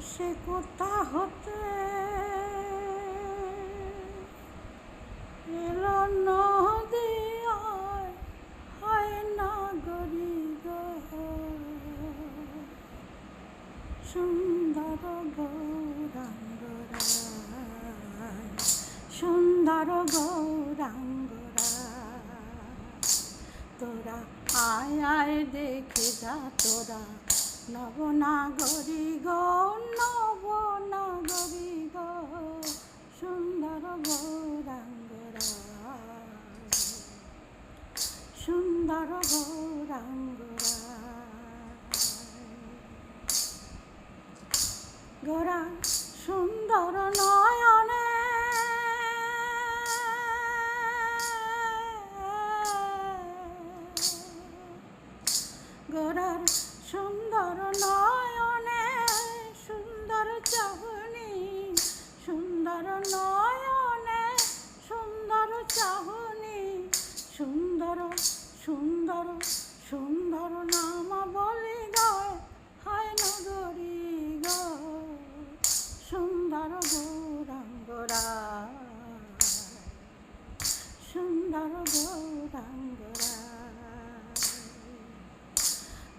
সে কোথা হতে এলো নদিয়ায়, হয় না গরি গো সুন্দর গৌরাঙ্গ রায়, সুন্দর গৌরাঙ্গ রায়। তোরা আয় আয় দেখে যা, তোরা নবনাগরী গো, নবনাগরী গো সুন্দর গৌরাঙ্গ রায়, সুন্দর গৌরাঙ্গ রায়। গোরা সুন্দর নয়নে গোরার সুন্দর নয়নে, সুন্দর চাহনি, সুন্দর নয়নে সুন্দর চাহনি, সুন্দর সুন্দর সুন্দর নাম বলি গায়, হয় নগরী গো সুন্দর গৌরাঙ্গ রায়, সুন্দর গৌরাঙ্গ রায়।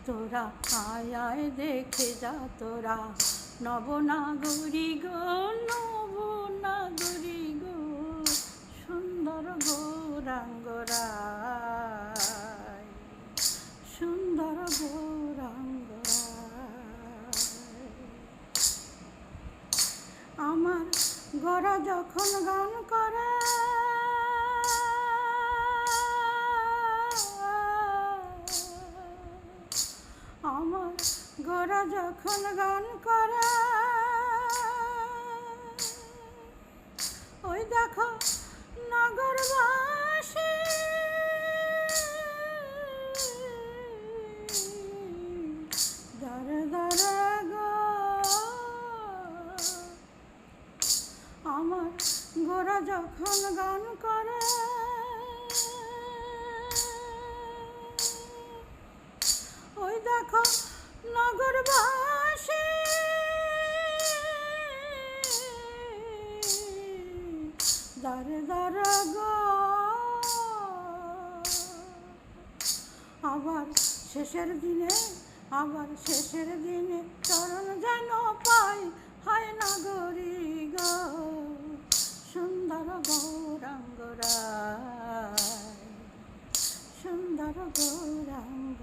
তোরা আয় আয় দেখে যা, তোরা নবনাগরী গো, নবনাগরী গো সুন্দর গৌরাঙ্গ রায়, সুন্দর গৌরাঙ্গ রায়। আমার গোরা যখন গান করে, আমার গোরা যখন গান করে, ওই দেখো নগরবাসী দাঁড়ে দাঁড়ে গো, আমার গোরা যখন গান করে, ওই দেখো নগরবাসী দাঁড়ে দাঁড়ে গো। আবার শেষের দিনে, আবার শেষের দিনে চরণ যেন পাই, হয় নগরী গো সুন্দর গৌরাঙ্গ রায়, সুন্দর গৌরাঙ্গ